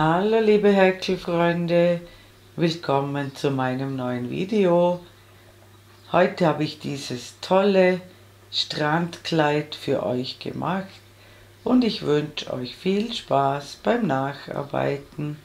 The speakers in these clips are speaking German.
Hallo liebe Häkelfreunde, willkommen zu meinem neuen Video. Heute habe ich dieses tolle Strandkleid für euch gemacht und ich wünsche euch viel Spaß beim Nacharbeiten.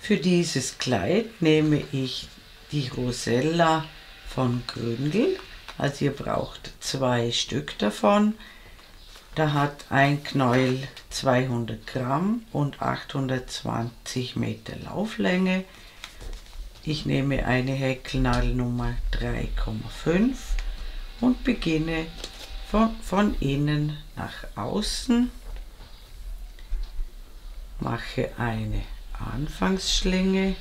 Für dieses Kleid nehme ich die Rosella von Gründel, also ihr braucht 2 Stück davon. Da hat ein Knäuel 200 Gramm und 820 Meter Lauflänge. Ich nehme eine Häkelnadel Nummer 3,5 und beginne von innen nach außen, mache eine Anfangsschlinge,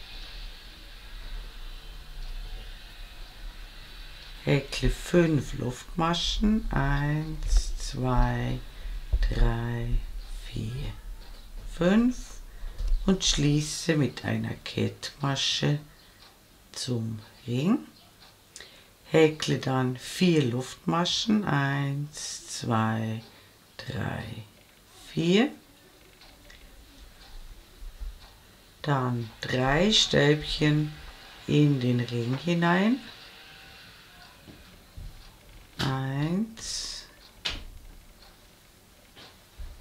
häkle 5 Luftmaschen, 1, 2, 3, 4, 5 und schließe mit einer Kettmasche zum Ring, häkle dann 4 Luftmaschen, 1, 2, 3, 4, dann 3 Stäbchen in den Ring hinein, 1,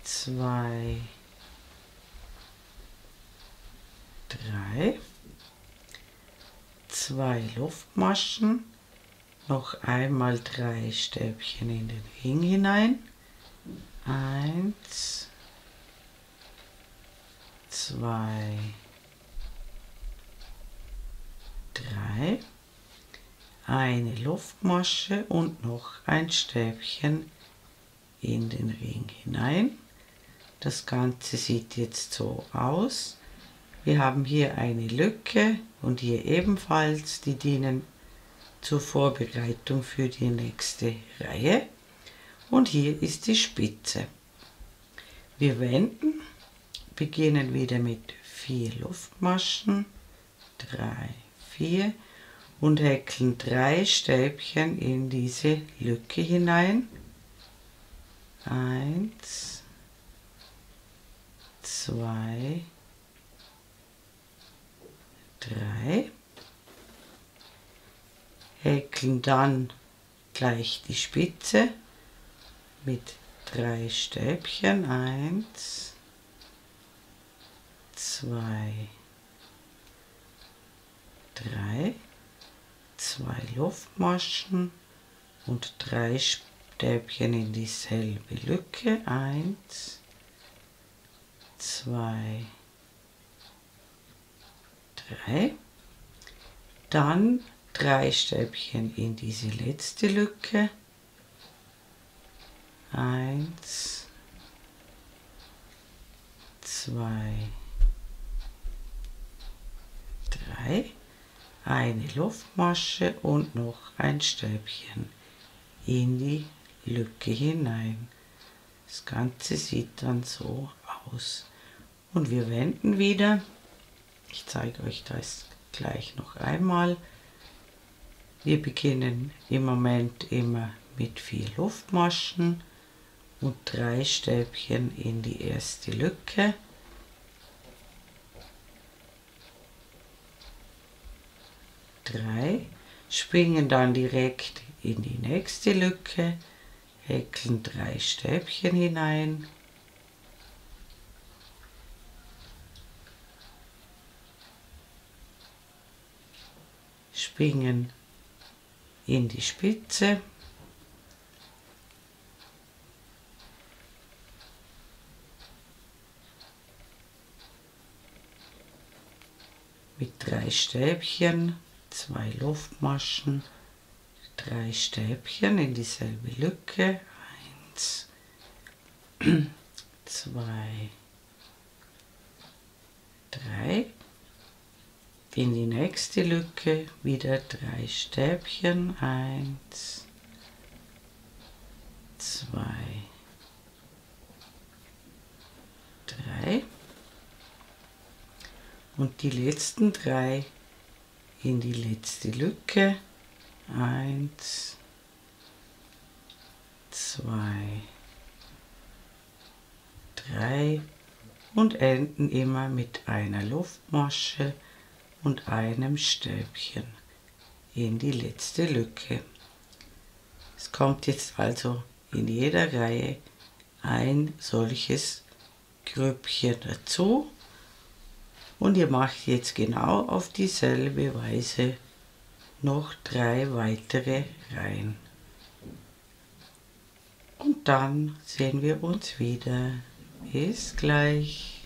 2, 3, 2 Luftmaschen, noch einmal 3 Stäbchen in den Ring hinein, 1, 2, 3, eine Luftmasche und noch ein Stäbchen in den Ring hinein. Das Ganze sieht jetzt so aus. Wir haben hier eine Lücke und hier ebenfalls, die dienen zur Vorbereitung für die nächste Reihe. Und hier ist die Spitze. Wir wenden, beginnen wieder mit 4 Luftmaschen, 3, 4 und häkeln 3 Stäbchen in diese Lücke hinein. 1, 2, 3, häkeln dann gleich die Spitze mit 3 Stäbchen, 1, 2, 3, 2 Luftmaschen und 3 Stäbchen in dieselbe Lücke, 1, 2, 3, dann 3 Stäbchen in diese letzte Lücke, 1, 2, 3, eine Luftmasche und noch ein Stäbchen in die Lücke hinein. Das Ganze sieht dann so aus. Und wir wenden wieder. Ich zeige euch das gleich noch einmal. Wir beginnen im Moment immer mit 4 Luftmaschen und 3 Stäbchen in die erste Lücke. Springen dann direkt in die nächste Lücke, häkeln 3 Stäbchen hinein, springen in die Spitze, mit 3 Stäbchen, 2 Luftmaschen, 3 Stäbchen in dieselbe Lücke, 1, 2, 3, in die nächste Lücke wieder 3 Stäbchen, 1, 2, 3 und die letzten 3 in die letzte Lücke, 1, 2, 3 und enden immer mit einer Luftmasche und einem Stäbchen in die letzte Lücke. Es kommt jetzt also in jeder Reihe ein solches Grüppchen dazu und ihr macht jetzt genau auf dieselbe Weise noch 3 weitere Reihen. Und dann sehen wir uns wieder. Bis gleich.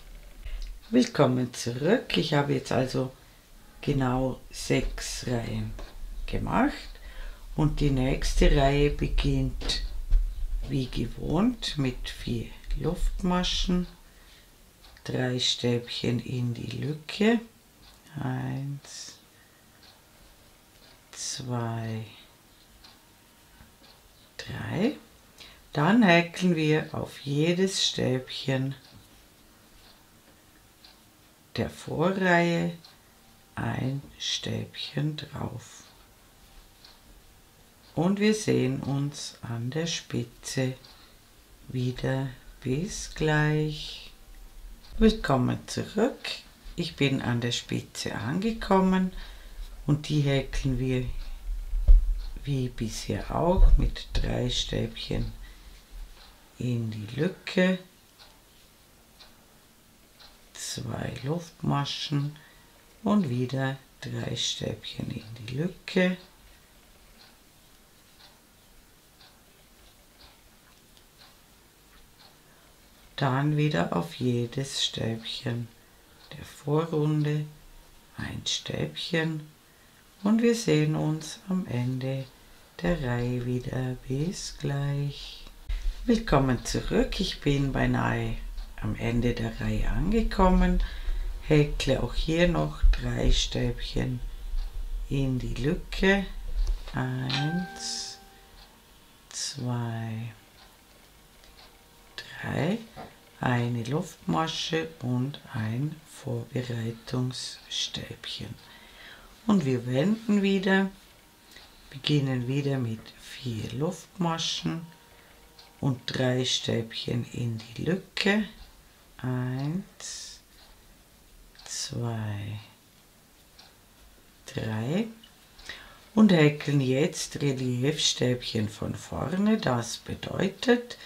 Willkommen zurück. Ich habe jetzt also genau 6 Reihen gemacht und die nächste Reihe beginnt wie gewohnt mit 4 Luftmaschen, 3 Stäbchen in die Lücke, 1, 2, 3. Dann häkeln wir auf jedes Stäbchen der Vorreihe ein Stäbchen drauf. Und wir sehen uns an der Spitze wieder. Bis gleich. Willkommen zurück. Ich bin an der Spitze angekommen und die häkeln wir wie bisher auch mit 3 Stäbchen in die Lücke, 2 Luftmaschen und wieder 3 Stäbchen in die Lücke. Dann wieder auf jedes Stäbchen der Vorrunde ein Stäbchen und wir sehen uns am Ende der Reihe wieder. Bis gleich. Willkommen zurück, ich bin beinahe am Ende der Reihe angekommen, häkle auch hier noch 3 Stäbchen in die Lücke, 1, 2, 3, eine Luftmasche und ein Vorbereitungsstäbchen. Und wir wenden wieder, beginnen wieder mit 4 Luftmaschen und 3 Stäbchen in die Lücke, 1, 2, 3 und häkeln jetzt Reliefstäbchen von vorne. Das bedeutet,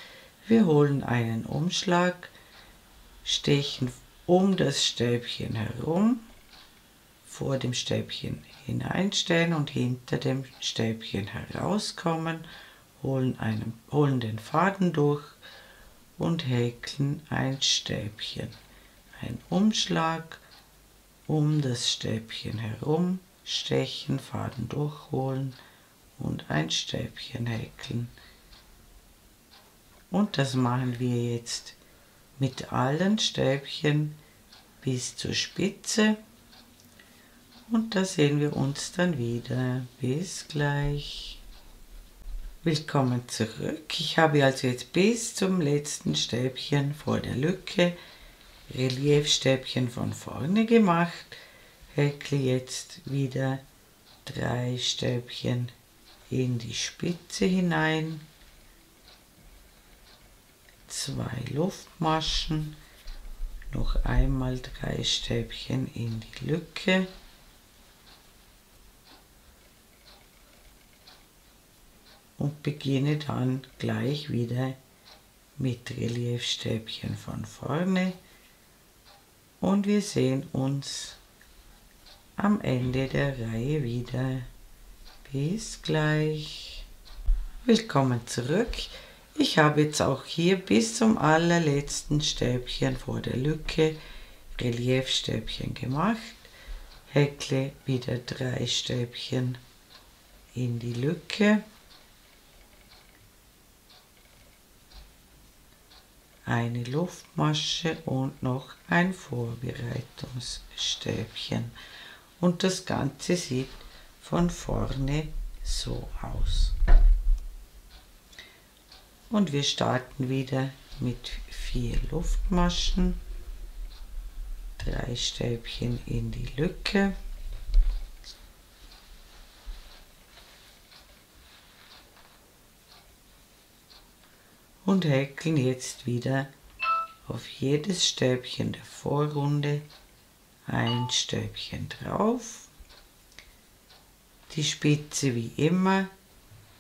wir holen einen Umschlag, stechen um das Stäbchen herum, vor dem Stäbchen hineinstellen und hinter dem Stäbchen herauskommen, holen den Faden durch und häkeln ein Stäbchen. Ein Umschlag um das Stäbchen herum, stechen, Faden durchholen und ein Stäbchen häkeln. Und das machen wir jetzt mit allen Stäbchen bis zur Spitze. Und da sehen wir uns dann wieder. Bis gleich. Willkommen zurück. Ich habe also jetzt bis zum letzten Stäbchen vor der Lücke Reliefstäbchen von vorne gemacht. Häkle jetzt wieder 3 Stäbchen in die Spitze hinein, 2 Luftmaschen, noch einmal 3 Stäbchen in die Lücke und beginne dann gleich wieder mit Reliefstäbchen von vorne und wir sehen uns am Ende der Reihe wieder. Bis gleich. Willkommen zurück. Ich habe jetzt auch hier bis zum allerletzten Stäbchen vor der Lücke Reliefstäbchen gemacht. Häkle wieder 3 Stäbchen in die Lücke, eine Luftmasche und noch ein Vorbereitungsstäbchen. und das Ganze sieht von vorne so aus. Und wir starten wieder mit 4 Luftmaschen, 3 Stäbchen in die Lücke und häkeln jetzt wieder auf jedes Stäbchen der Vorrunde ein Stäbchen drauf. Die Spitze wie immer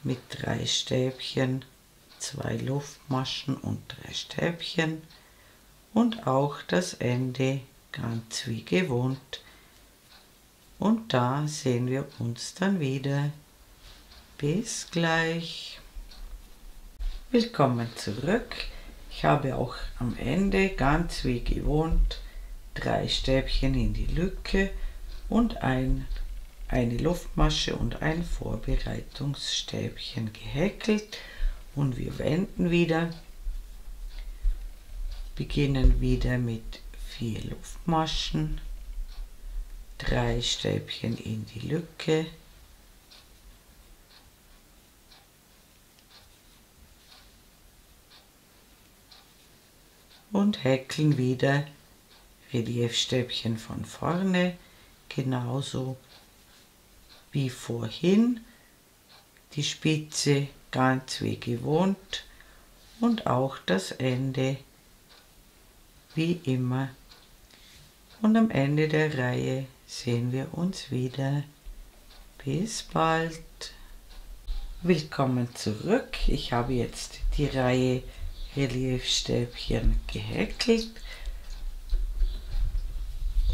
mit 3 Stäbchen, 2 Luftmaschen und 3 Stäbchen und auch das Ende ganz wie gewohnt. Und da sehen wir uns dann wieder. Bis gleich. Willkommen zurück. Ich habe auch am Ende ganz wie gewohnt 3 Stäbchen in die Lücke und eine Luftmasche und ein Vorbereitungsstäbchen gehäkelt. Und wir wenden wieder, beginnen wieder mit 4 Luftmaschen, 3 Stäbchen in die Lücke und häkeln wieder Reliefstäbchen von vorne, genauso wie vorhin, die Spitze ganz wie gewohnt und auch das Ende wie immer. Und am Ende der Reihe sehen wir uns wieder. Bis bald. Willkommen zurück. Ich habe jetzt die Reihe Reliefstäbchen gehäkelt.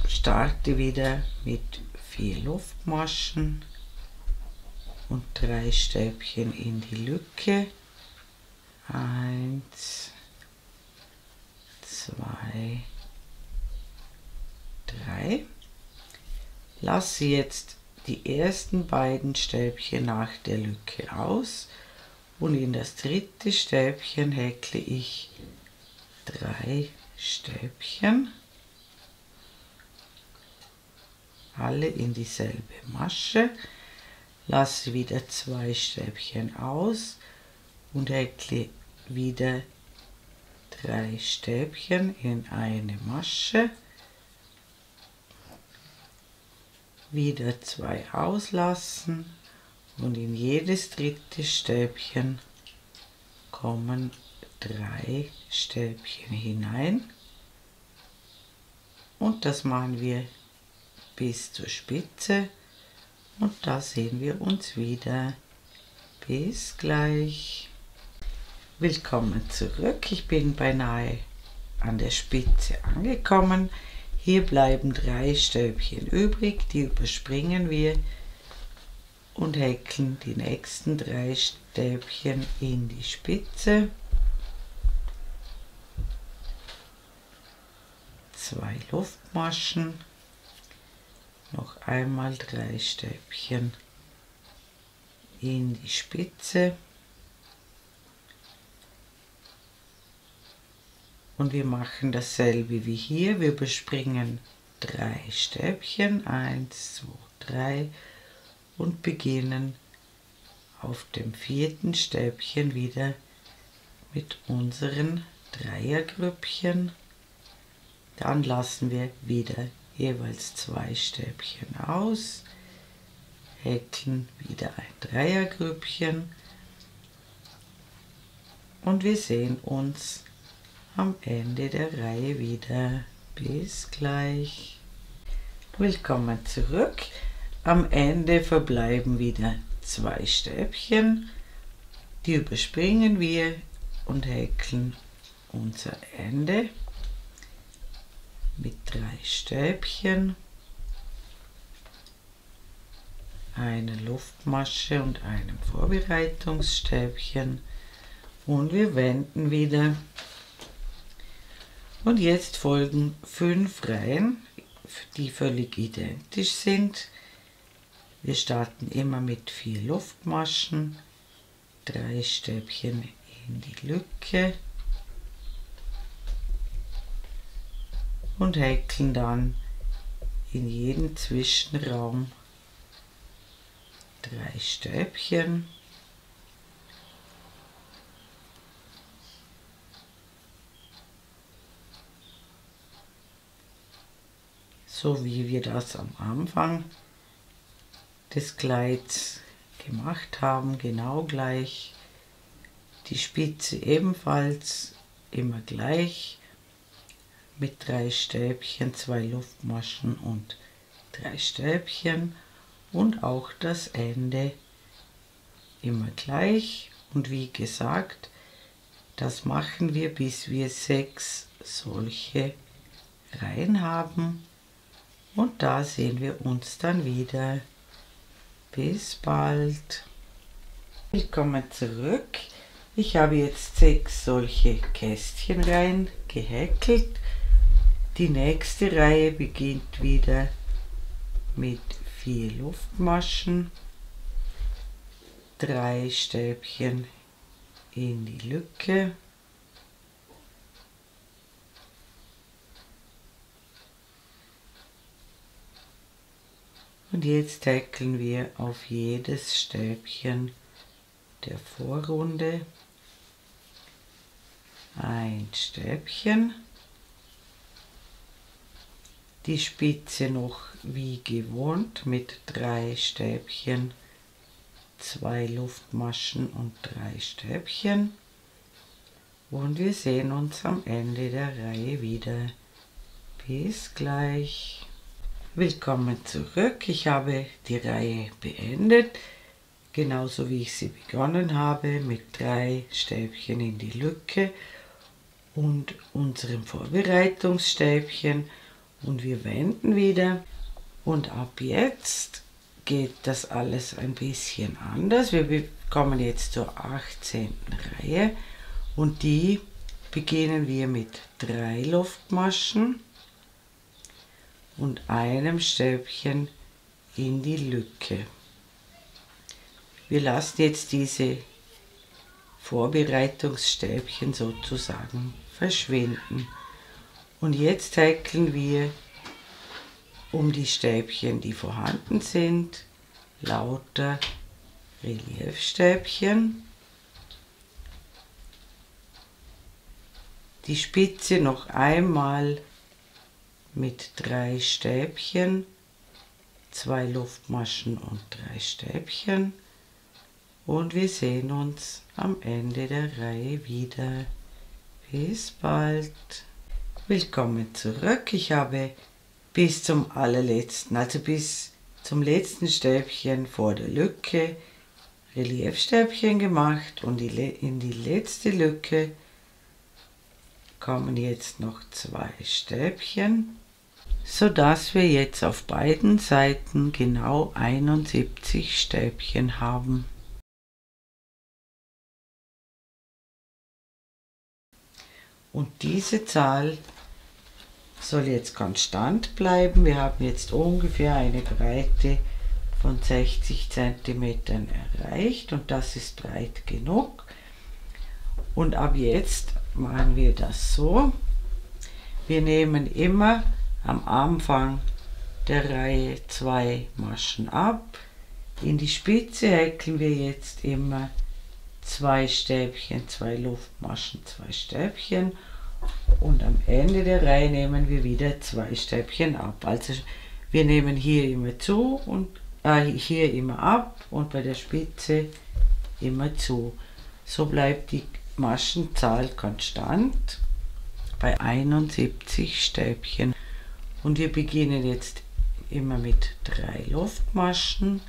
Starte wieder mit 4 Luftmaschen und 3 Stäbchen in die Lücke. 1, 2, 3. Lasse jetzt die ersten beiden Stäbchen nach der Lücke aus und in das dritte Stäbchen häkle ich 3 Stäbchen, alle in dieselbe Masche, lasse wieder 2 Stäbchen aus und häkle wieder 3 Stäbchen in eine Masche, wieder 2 auslassen und in jedes dritte Stäbchen kommen 3 Stäbchen hinein und das machen wir bis zur Spitze und da sehen wir uns wieder. Bis gleich. Willkommen zurück. Ich bin beinahe an der Spitze angekommen. Hier bleiben 3 Stäbchen übrig, die überspringen wir und häkeln die nächsten 3 Stäbchen in die Spitze. 2 Luftmaschen, noch einmal 3 Stäbchen in die Spitze. Und wir machen dasselbe wie hier. Wir überspringen 3 Stäbchen, 1, 2, 3 und beginnen auf dem 4. Stäbchen wieder mit unseren Dreiergrüppchen. Dann lassen wir wieder jeweils 2 Stäbchen aus, häkeln wieder ein Dreiergrüppchen und wir sehen uns am Ende der Reihe wieder. Bis gleich. Willkommen zurück. Am Ende verbleiben wieder 2 Stäbchen. Die überspringen wir und häkeln unser Ende mit 3 Stäbchen, einer Luftmasche und einem Vorbereitungsstäbchen und wir wenden wieder. Und jetzt folgen 5 Reihen, die völlig identisch sind. Wir starten immer mit 4 Luftmaschen, 3 Stäbchen in die Lücke und häkeln dann in jeden Zwischenraum 3 Stäbchen. So wie wir das am Anfang des Kleids gemacht haben, genau gleich. Die Spitze ebenfalls immer gleich mit 3 Stäbchen, 2 Luftmaschen und 3 Stäbchen und auch das Ende immer gleich. Und wie gesagt, das machen wir, bis wir 6 solche Reihen haben. Und da sehen wir uns dann wieder. Bis bald. Willkommen zurück. Ich habe jetzt 6 solche Kästchenreihen gehäkelt. Die nächste Reihe beginnt wieder mit 4 Luftmaschen, 3 Stäbchen in die Lücke. Und jetzt häkeln wir auf jedes Stäbchen der Vorrunde ein Stäbchen, die Spitze noch wie gewohnt mit 3 Stäbchen, 2 Luftmaschen und 3 Stäbchen. Und wir sehen uns am Ende der Reihe wieder. Bis gleich. Willkommen zurück. Ich habe die Reihe beendet, genauso wie ich sie begonnen habe, mit 3 Stäbchen in die Lücke und unserem Vorbereitungsstäbchen. Und wir wenden wieder. Und ab jetzt geht das alles ein bisschen anders. Wir kommen jetzt zur 18. Reihe und die beginnen wir mit 3 Luftmaschen und einem Stäbchen in die Lücke. Wir lassen jetzt diese Vorbereitungsstäbchen sozusagen verschwinden. Und jetzt häkeln wir um die Stäbchen, die vorhanden sind, lauter Reliefstäbchen. Die Spitze noch einmal mit 3 Stäbchen, 2 Luftmaschen und 3 Stäbchen. Und wir sehen uns am Ende der Reihe wieder. Bis bald. Willkommen zurück. Ich habe bis zum allerletzten, also bis zum letzten Stäbchen vor der Lücke Reliefstäbchen gemacht und in die letzte Lücke kommen jetzt noch 2 Stäbchen, so dass wir jetzt auf beiden Seiten genau 71 Stäbchen haben. Und diese Zahl soll jetzt konstant bleiben. Wir haben jetzt ungefähr eine Breite von 60 cm erreicht und das ist breit genug. Und ab jetzt machen wir das so. Wir nehmen immer am Anfang der Reihe 2 Maschen ab. In die Spitze häkeln wir jetzt immer 2 Stäbchen, 2 Luftmaschen, 2 Stäbchen und am Ende der Reihe nehmen wir wieder 2 Stäbchen ab. Also wir nehmen hier immer zu und hier immer ab und bei der Spitze immer zu. So bleibt die Maschenzahl konstant bei 71 Stäbchen. Und wir beginnen jetzt immer mit 3 Luftmaschen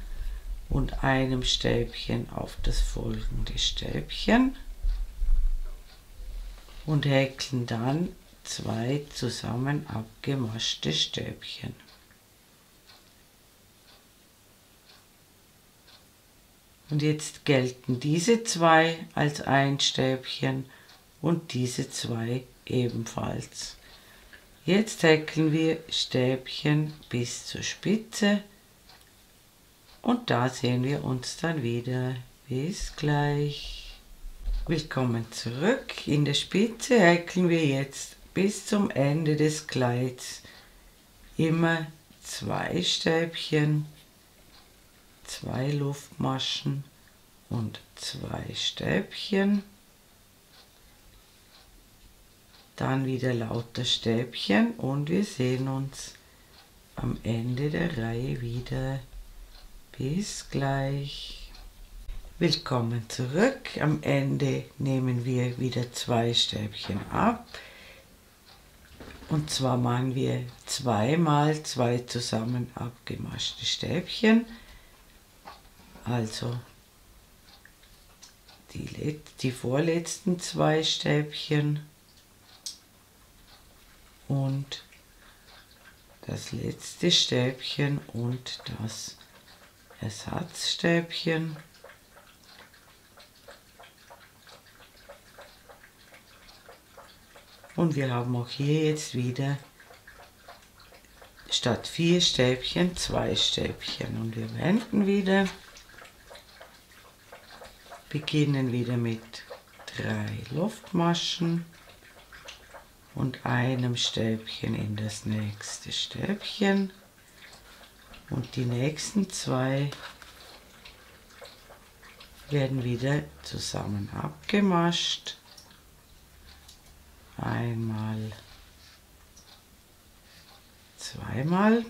und einem Stäbchen auf das folgende Stäbchen und häkeln dann 2 zusammen abgemaschte Stäbchen. Und jetzt gelten diese 2 als ein Stäbchen und diese 2 ebenfalls. Jetzt häkeln wir Stäbchen bis zur Spitze und da sehen wir uns dann wieder. Bis gleich. Willkommen zurück. In der Spitze häkeln wir jetzt bis zum Ende des Kleids immer 2 Stäbchen, 2 Luftmaschen und 2 Stäbchen. Dann wieder lauter Stäbchen und wir sehen uns am Ende der Reihe wieder. Bis gleich. Willkommen zurück. Am Ende nehmen wir wieder 2 Stäbchen ab. Und zwar machen wir 2 mal 2 zusammen abgemaschte Stäbchen. Also die vorletzten 2 Stäbchen und das letzte Stäbchen und das Ersatzstäbchen. Und wir haben auch hier jetzt wieder statt 4 Stäbchen 2 Stäbchen. Und wir wenden wieder, beginnen wieder mit 3 Luftmaschen und einem Stäbchen in das nächste Stäbchen. Und die nächsten 2 werden wieder zusammen abgemascht. Einmal, zweimal.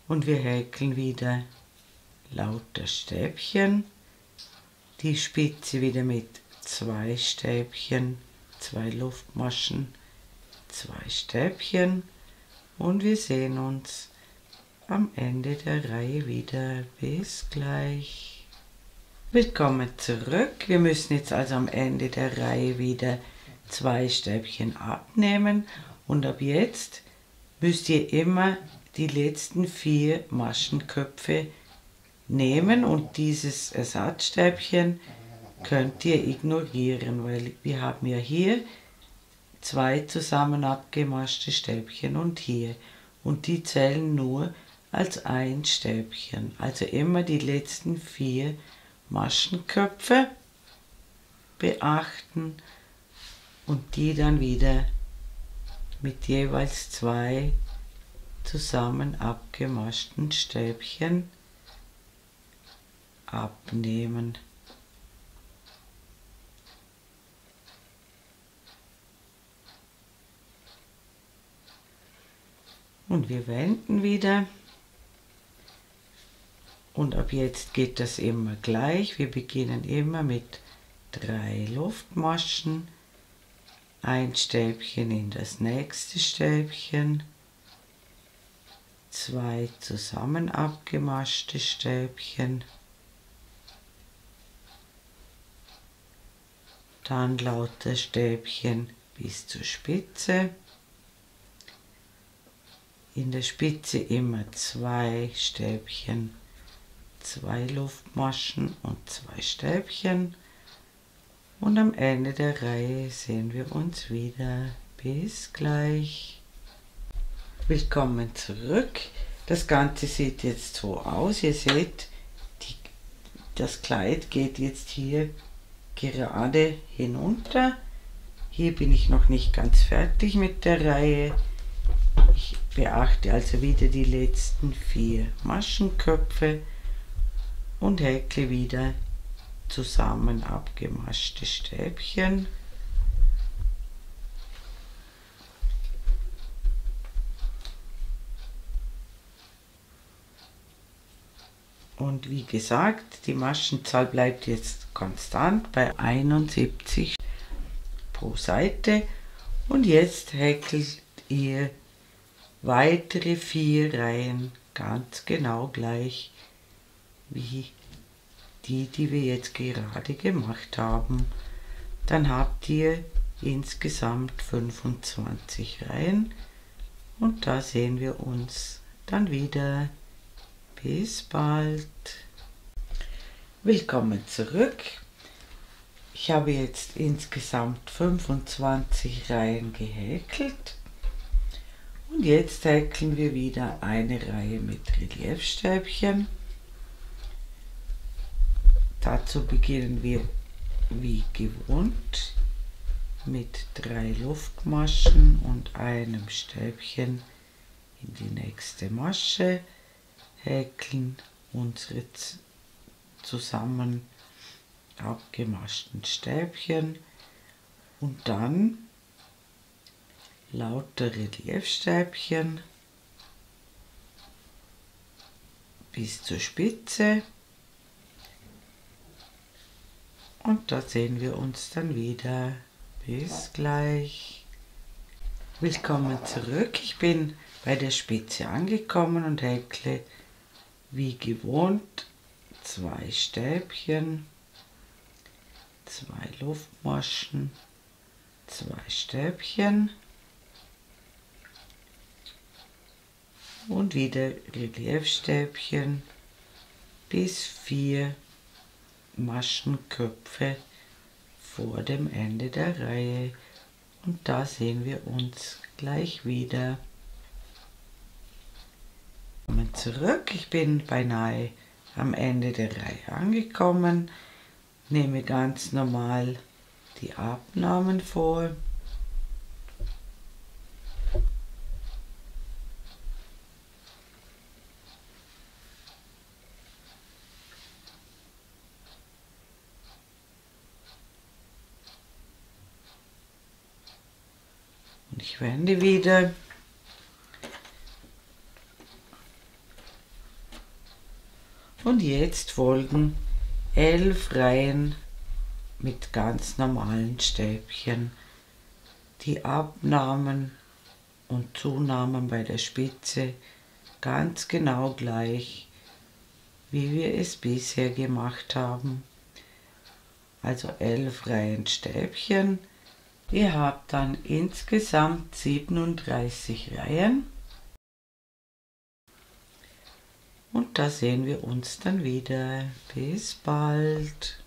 Und wir häkeln wieder lauter Stäbchen. Die Spitze wieder mit 2 Stäbchen, 2 Luftmaschen, 2 Stäbchen. Und wir sehen uns am Ende der Reihe wieder. Bis gleich. Willkommen zurück. Wir müssen jetzt also am Ende der Reihe wieder 2 Stäbchen abnehmen und ab jetzt müsst ihr immer die letzten 4 Maschenköpfe nehmen und dieses Ersatzstäbchen könnt ihr ignorieren, weil wir haben ja hier 2 zusammen abgemaschte Stäbchen und hier und die zählen nur als ein Stäbchen. Also immer die letzten 4 Maschenköpfe beachten und die dann wieder mit jeweils 2 zusammen abgemaschten Stäbchen abnehmen. Und wir wenden wieder. Und ab jetzt geht das immer gleich. Wir beginnen immer mit 3 Luftmaschen, ein Stäbchen in das nächste Stäbchen, 2 zusammen abgemaschte Stäbchen, dann lauter Stäbchen bis zur Spitze. In der Spitze immer 2 Stäbchen, 2 Luftmaschen und 2 Stäbchen und am Ende der Reihe sehen wir uns wieder. Bis gleich. Willkommen zurück. Das Ganze sieht jetzt so aus. Ihr seht, das Kleid geht jetzt hier gerade hinunter. Hier bin ich noch nicht ganz fertig mit der Reihe. Ich beachte also wieder die letzten 4 Maschenköpfe und häkle wieder zusammen abgemaschte Stäbchen. Und wie gesagt, die Maschenzahl bleibt jetzt konstant bei 71 pro Seite. Und jetzt häkelt ihr weitere 4 Reihen ganz genau gleich wie die wir jetzt gerade gemacht haben. Dann habt ihr insgesamt 25 Reihen und da sehen wir uns dann wieder. Bis bald. Willkommen zurück. Ich habe jetzt insgesamt 25 Reihen gehäkelt und jetzt häkeln wir wieder eine Reihe mit Reliefstäbchen. Dazu beginnen wir wie gewohnt mit 3 Luftmaschen und einem Stäbchen in die nächste Masche, häkeln unsere zusammen abgemaschten Stäbchen und dann lauter Reliefstäbchen bis zur Spitze und da sehen wir uns dann wieder. Bis gleich. Willkommen zurück. Ich bin bei der Spitze angekommen und häkle wie gewohnt 2 Stäbchen, 2 Luftmaschen, 2 Stäbchen und wieder Reliefstäbchen bis 4 Maschenköpfe vor dem Ende der Reihe. Und da sehen wir uns gleich wieder. Willkommen zurück. Ich bin beinahe am Ende der Reihe angekommen. Nehme ganz normal die Abnahmen vor. Und ich wende wieder. Und jetzt folgen 11 Reihen mit ganz normalen Stäbchen. Die Abnahmen und Zunahmen bei der Spitze ganz genau gleich, wie wir es bisher gemacht haben. Also 11 Reihen Stäbchen. Ihr habt dann insgesamt 37 Reihen. Und da sehen wir uns dann wieder. Bis bald.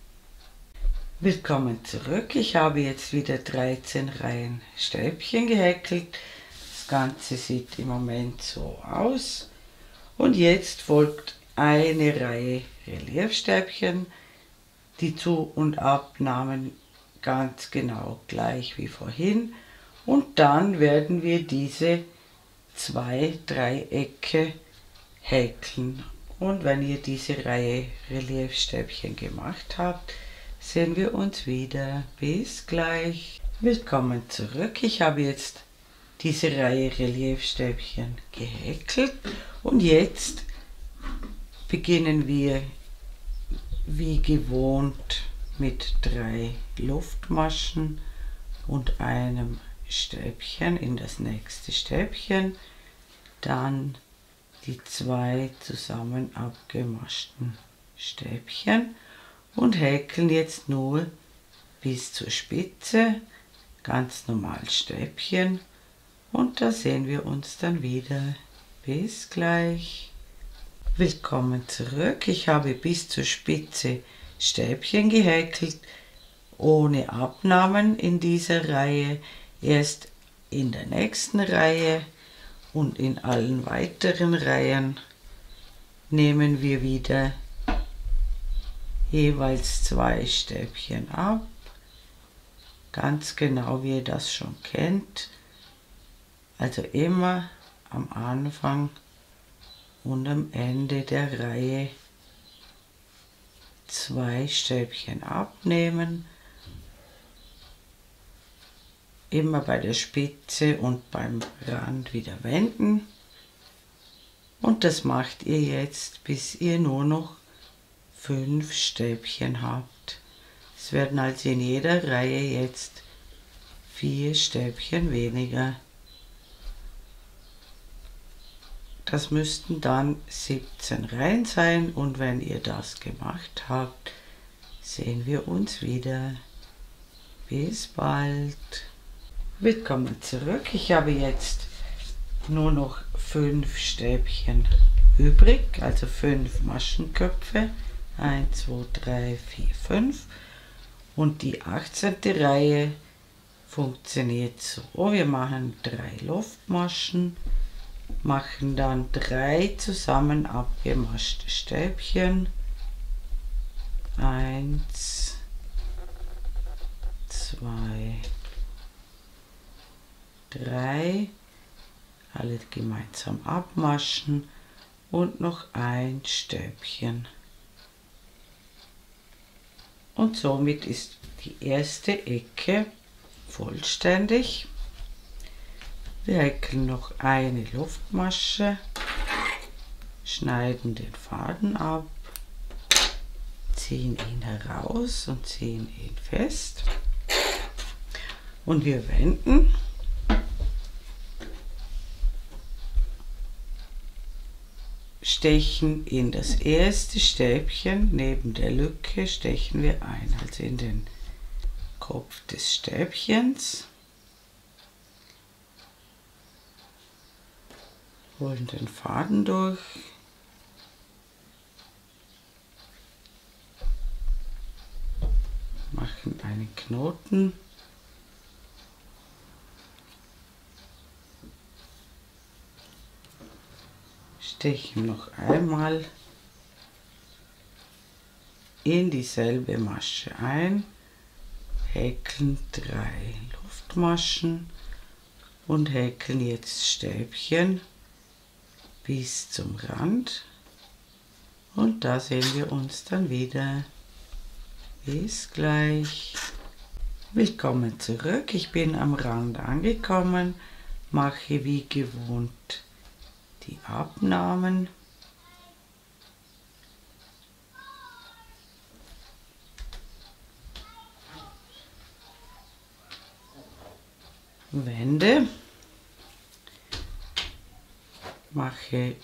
Willkommen zurück. Ich habe jetzt wieder 13 Reihen Stäbchen gehäkelt. Das Ganze sieht im Moment so aus. Und jetzt folgt eine Reihe Reliefstäbchen. Die Zu- und Abnahmen ganz genau gleich wie vorhin. Und dann werden wir diese 2 Dreiecke häkeln. Und wenn ihr diese Reihe Reliefstäbchen gemacht habt, sehen wir uns wieder. Bis gleich. Willkommen zurück. Ich habe jetzt diese Reihe Reliefstäbchen gehäkelt und jetzt beginnen wir wie gewohnt mit 3 Luftmaschen und einem Stäbchen in das nächste Stäbchen, dann die 2 zusammen abgemaschten Stäbchen und häkeln jetzt nur bis zur Spitze, ganz normal Stäbchen und da sehen wir uns dann wieder. Bis gleich. Willkommen zurück. Ich habe bis zur Spitze Stäbchen gehäkelt, ohne Abnahmen in dieser Reihe. Erst in der nächsten Reihe und in allen weiteren Reihen nehmen wir wieder jeweils 2 Stäbchen ab. Ganz genau wie ihr das schon kennt. Also immer am Anfang und am Ende der Reihe 2 Stäbchen abnehmen, immer bei der Spitze und beim Rand wieder wenden und das macht ihr jetzt, bis ihr nur noch 5 Stäbchen habt. Es werden also in jeder Reihe jetzt 4 Stäbchen weniger. Das müssten dann 17 Reihen sein und wenn ihr das gemacht habt, sehen wir uns wieder. Bis bald. Willkommen zurück. Ich habe jetzt nur noch 5 Stäbchen übrig, also 5 Maschenköpfe. 1, 2, 3, 4, 5. Und die 18. Reihe funktioniert so. Wir machen 3 Luftmaschen. Machen dann 3 zusammen abgemaschte Stäbchen. 1, 2, 3. alle gemeinsam abmaschen und noch ein Stäbchen. Und somit ist die erste Ecke vollständig. Wir häkeln noch eine Luftmasche, schneiden den Faden ab, ziehen ihn heraus und ziehen ihn fest. Und wir wenden stechen in das erste Stäbchen neben der Lücke, stechen wir ein, also in den Kopf des Stäbchens, holen den Faden durch, machen einen Knoten, stechen noch einmal in dieselbe Masche ein, häkeln 3 Luftmaschen und häkeln jetzt Stäbchen bis zum Rand und da sehen wir uns dann wieder. Bis gleich. Willkommen zurück, ich bin am Rand angekommen, mache wie gewohnt die Abnahmen. Wende, mache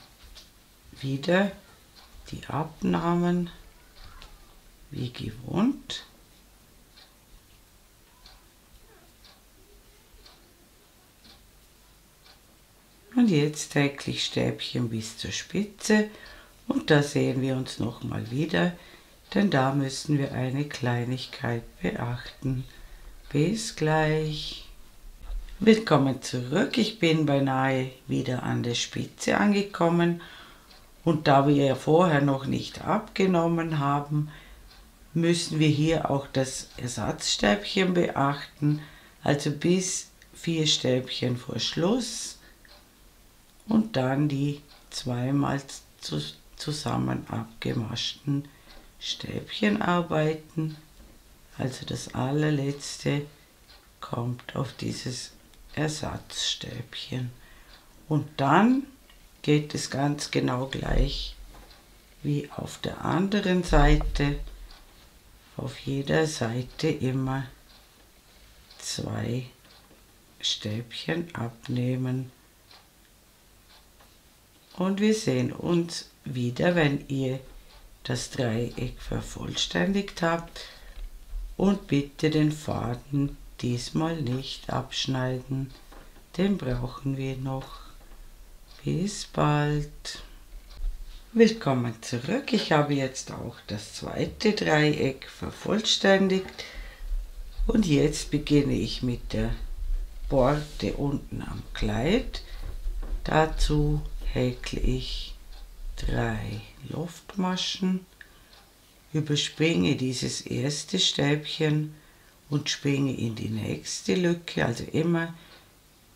wieder die Abnahmen wie gewohnt. Und jetzt häkle ich Stäbchen bis zur Spitze und da sehen wir uns noch mal wieder, denn da müssen wir eine Kleinigkeit beachten. Bis gleich. Willkommen zurück, ich bin beinahe wieder an der Spitze angekommen und da wir ja vorher noch nicht abgenommen haben, müssen wir hier auch das Ersatzstäbchen beachten, also bis 4 Stäbchen vor Schluss. Und dann die zweimal zusammen abgemaschten Stäbchen arbeiten. Also das allerletzte kommt auf dieses Ersatzstäbchen. Und dann geht es ganz genau gleich wie auf der anderen Seite. Auf jeder Seite immer 2 Stäbchen abnehmen. Und wir sehen uns wieder, wenn ihr das Dreieck vervollständigt habt. Und bitte den Faden diesmal nicht abschneiden, den brauchen wir noch. Bis bald. Willkommen zurück, ich habe jetzt auch das zweite Dreieck vervollständigt. Und jetzt beginne ich mit der Borte unten am Kleid. Dazu häkle ich 3 Luftmaschen, überspringe dieses erste Stäbchen und springe in die nächste Lücke, also immer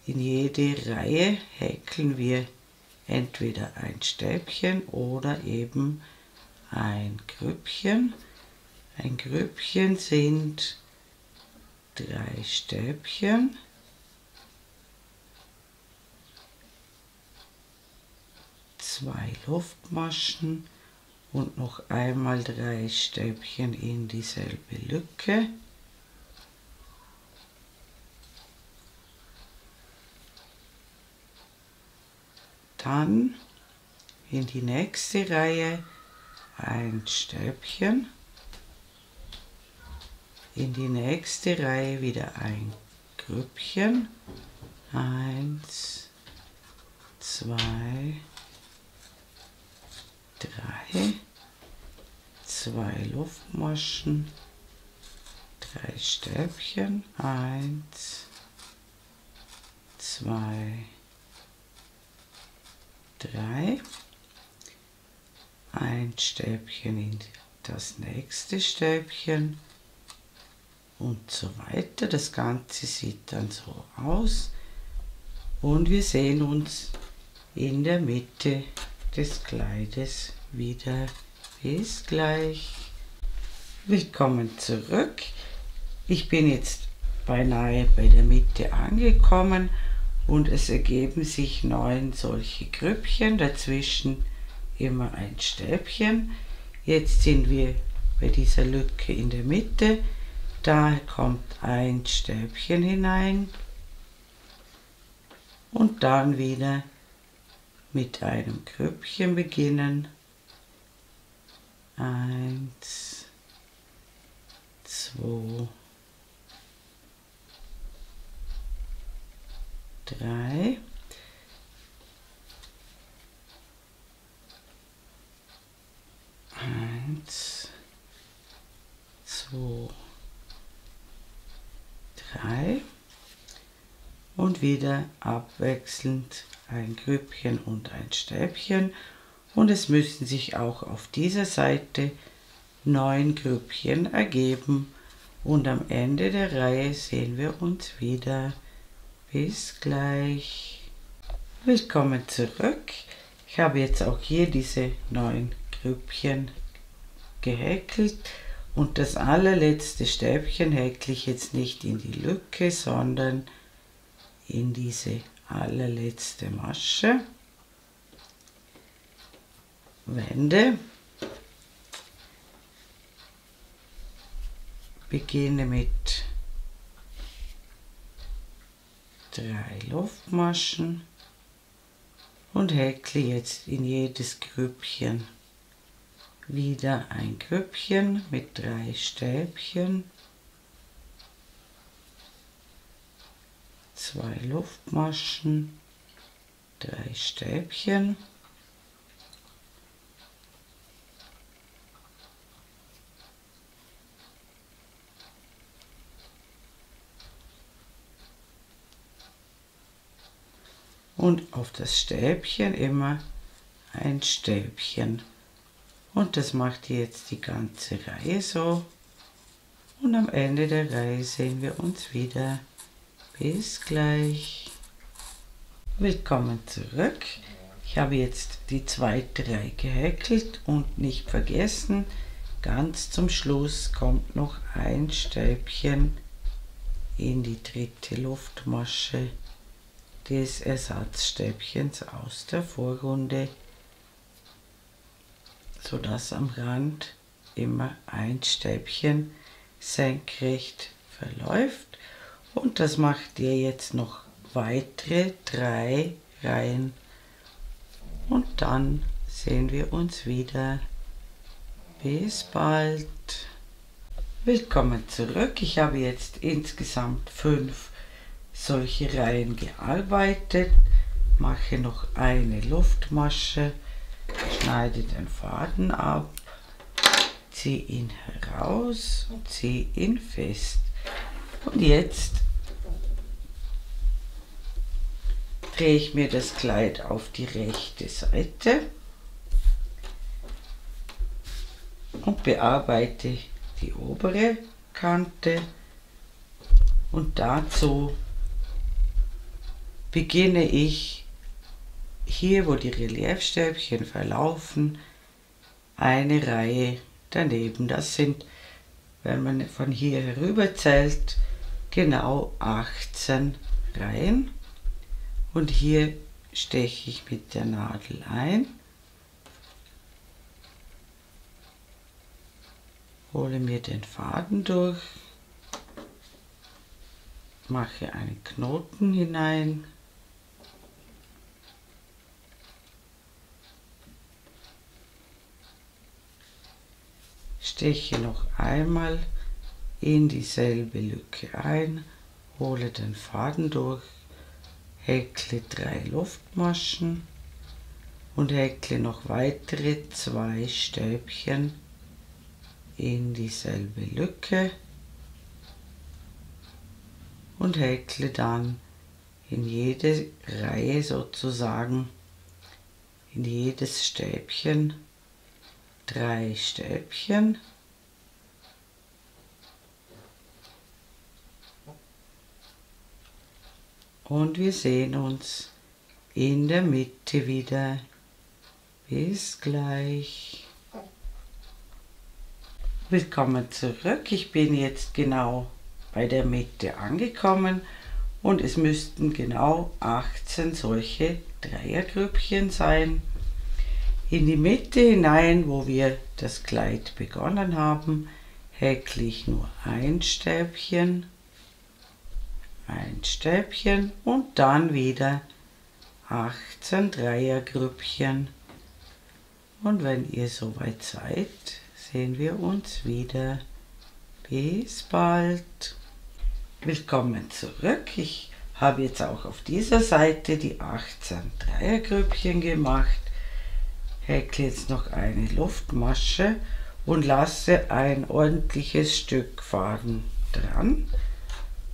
in jede Reihe häkeln wir entweder ein Stäbchen oder eben ein Grüppchen. Ein Grüppchen sind 3 Stäbchen. Zwei Luftmaschen und noch einmal 3 Stäbchen in dieselbe Lücke. Dann in die nächste Reihe ein Stäbchen, in die nächste Reihe wieder ein Grüppchen, 1, 2, 3, 2 Luftmaschen, 3 Stäbchen, 1, 2, 3, ein Stäbchen in das nächste Stäbchen und so weiter. Das Ganze sieht dann so aus. und wir sehen uns in der Mitte des Kleides wieder. Bis gleich. Willkommen zurück. Ich bin jetzt beinahe bei der Mitte angekommen und es ergeben sich 9 solche Grüppchen, dazwischen immer ein Stäbchen. Jetzt sind wir bei dieser Lücke in der Mitte, da kommt ein Stäbchen hinein und dann wieder mit einem Grüppchen beginnen. 1, 2, 3. Eins, 2, 3 und wieder abwechselnd ein Grüppchen und ein Stäbchen, und es müssen sich auch auf dieser Seite 9 Grüppchen ergeben und am Ende der Reihe sehen wir uns wieder. Bis gleich. Willkommen zurück. Ich habe jetzt auch hier diese 9 Grüppchen gehäkelt und das allerletzte Stäbchen häkle ich jetzt nicht in die Lücke, sondern in diese allerletzte Masche. Wende, beginne mit 3 Luftmaschen und häkle jetzt in jedes Grüppchen wieder ein Grüppchen mit 3 Stäbchen, 2 Luftmaschen, 3 Stäbchen. Und auf das Stäbchen immer ein Stäbchen. Und das macht jetzt die ganze Reihe so. Und am Ende der Reihe sehen wir uns wieder. Bis gleich. Willkommen zurück. Ich habe jetzt die zweite Reihe gehäkelt und nicht vergessen, ganz zum Schluss kommt noch ein Stäbchen in die dritte Luftmasche des Ersatzstäbchens aus der Vorrunde, sodass am Rand immer ein Stäbchen senkrecht verläuft, und das macht ihr jetzt noch weitere 3 Reihen und dann sehen wir uns wieder. Bis bald. Willkommen zurück. Ich habe jetzt insgesamt 5 solche Reihen gearbeitet, mache noch eine Luftmasche, schneide den Faden ab, ziehe ihn heraus und ziehe ihn fest. Und jetzt drehe ich mir das Kleid auf die rechte Seite und bearbeite die obere Kante, und dazu beginne ich hier, wo die Reliefstäbchen verlaufen, eine Reihe daneben. Das sind, wenn man von hier herüber zählt, genau 18 Reihen. Und hier steche ich mit der Nadel ein, hole mir den Faden durch, mache einen Knoten hinein, steche noch einmal in dieselbe Lücke ein, hole den Faden durch, häkle 3 Luftmaschen und häkle noch weitere 2 Stäbchen in dieselbe Lücke und häkle dann in jede Reihe sozusagen, in jedes Stäbchen 3 Stäbchen und wir sehen uns in der Mitte wieder. Bis gleich. Willkommen zurück. Ich bin jetzt genau bei der Mitte angekommen und es müssten genau 18 solche Dreiergrüppchen sein. In die Mitte hinein, wo wir das Kleid begonnen haben, häkle ich nur ein Stäbchen und dann wieder 18 Dreiergrüppchen. Und wenn ihr soweit seid, sehen wir uns wieder. Bis bald. Willkommen zurück. Ich habe jetzt auch auf dieser Seite die 18 Dreiergrüppchen gemacht. Häkle jetzt noch eine Luftmasche und lasse ein ordentliches Stück Faden dran.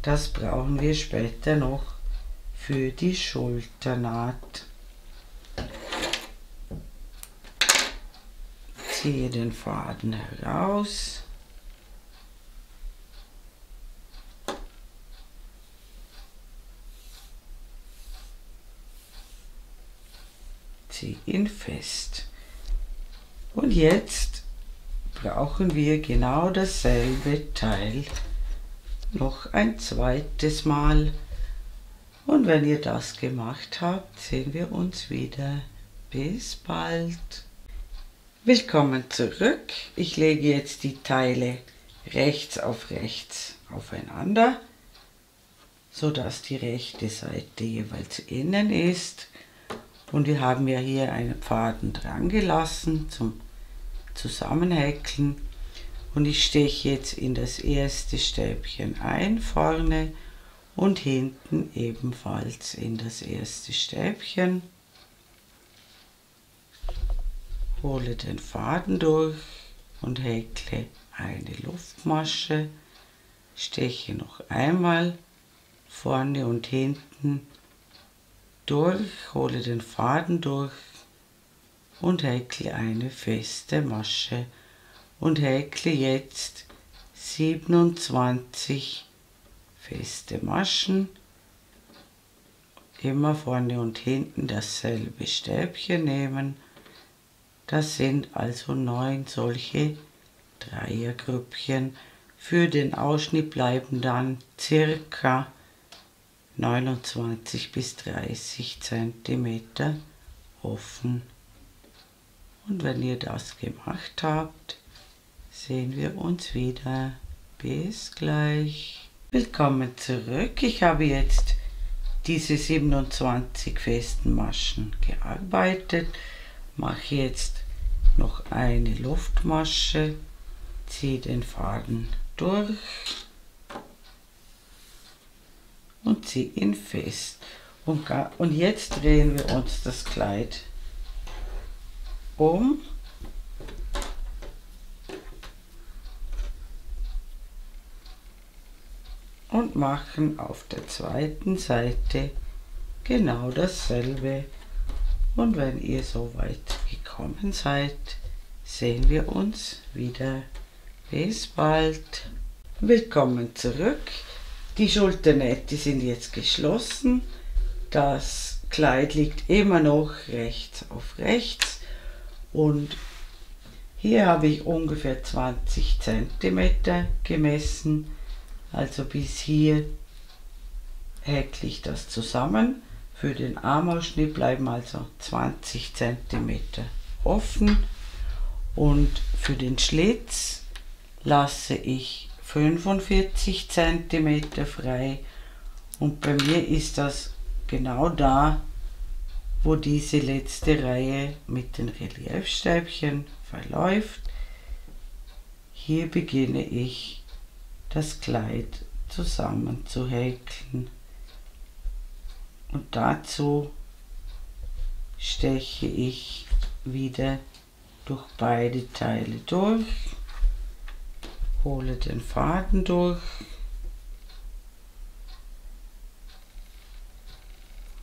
Das brauchen wir später noch für die Schulternaht. Ziehe den Faden heraus. Ziehe ihn fest. Und jetzt brauchen wir genau dasselbe Teil noch ein zweites Mal. Und wenn ihr das gemacht habt, sehen wir uns wieder. Bis bald. Willkommen zurück. Ich lege jetzt die Teile rechts auf rechts aufeinander, so dass die rechte Seite jeweils innen ist. Und wir haben ja hier einen Faden dran gelassen zum Zusammenhäkeln. Und ich steche jetzt in das erste Stäbchen ein, vorne und hinten ebenfalls in das erste Stäbchen. Hole den Faden durch und häkle eine Luftmasche, steche noch einmal vorne und hinten durch, hole den Faden durch und häkle eine feste Masche und häkle jetzt 27 feste Maschen, immer vorne und hinten dasselbe Stäbchen nehmen. Das sind also 9 solche Dreiergrüppchen. Für den Ausschnitt bleiben dann circa 29 bis 30 cm offen. Und wenn ihr das gemacht habt, sehen wir uns wieder. Bis gleich. Willkommen zurück. Ich habe jetzt diese 27 festen Maschen gearbeitet. Mache jetzt noch eine Luftmasche, ziehe den Faden durch und ziehe ihn fest. Und jetzt drehen wir uns das Kleid um und machen auf der zweiten Seite genau dasselbe. Und wenn ihr so weit gekommen seid, sehen wir uns wieder. Bis bald. Willkommen zurück. Die Schulternähte sind jetzt geschlossen. Das Kleid liegt immer noch rechts auf rechts. Und hier habe ich ungefähr 20 cm gemessen. Also bis hier häkle ich das zusammen. Für den Armausschnitt bleiben also 20 cm offen und für den Schlitz lasse ich 45 cm frei und bei mir ist das genau da, wo diese letzte Reihe mit den Reliefstäbchen verläuft. Hier beginne ich das Kleid zusammen zu häkeln. Und dazu steche ich wieder durch beide Teile durch, hole den Faden durch,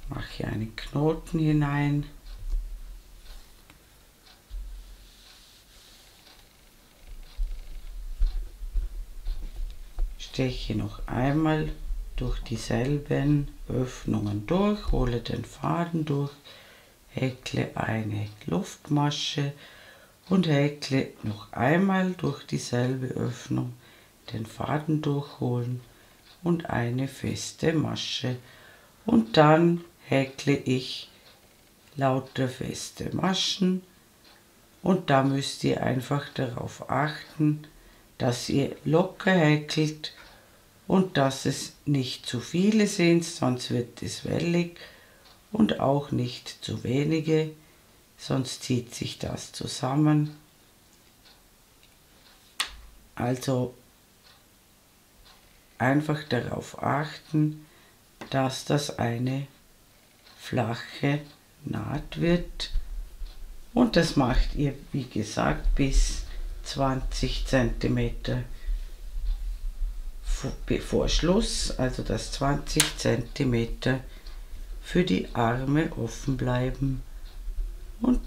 mache einen Knoten hinein, steche noch einmal durch dieselben Öffnungen durch, hole den Faden durch, häkle eine Luftmasche und häkle noch einmal durch dieselbe Öffnung, den Faden durchholen und eine feste Masche, und dann häkle ich lauter feste Maschen, und da müsst ihr einfach darauf achten, dass ihr locker häkelt und dass es nicht zu viele sind, sonst wird es wellig, und auch nicht zu wenige, sonst zieht sich das zusammen. Also einfach darauf achten, dass das eine flache Naht wird, und das macht ihr, wie gesagt, bis 20 cm vor Schluss, also dass 20 cm für die Arme offen bleiben. Und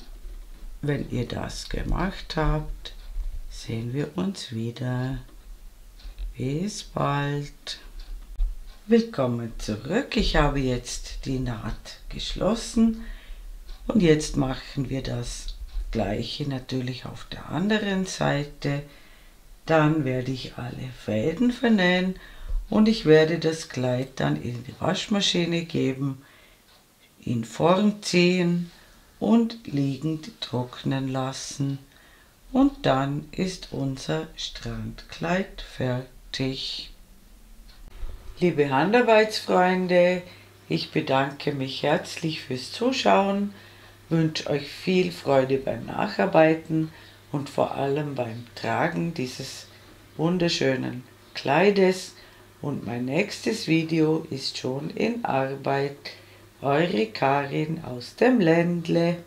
wenn ihr das gemacht habt, sehen wir uns wieder. Bis bald. Willkommen zurück. Ich habe jetzt die Naht geschlossen und jetzt machen wir das gleiche natürlich auf der anderen Seite. Dann werde ich alle Fäden vernähen und ich werde das Kleid dann in die Waschmaschine geben, in Form ziehen und liegend trocknen lassen. Und dann ist unser Strandkleid fertig. Liebe Handarbeitsfreunde, ich bedanke mich herzlich fürs Zuschauen, wünsche euch viel Freude beim Nacharbeiten und vor allem beim Tragen dieses wunderschönen Kleides. Und mein nächstes Video ist schon in Arbeit. Eure Karin aus dem Ländle.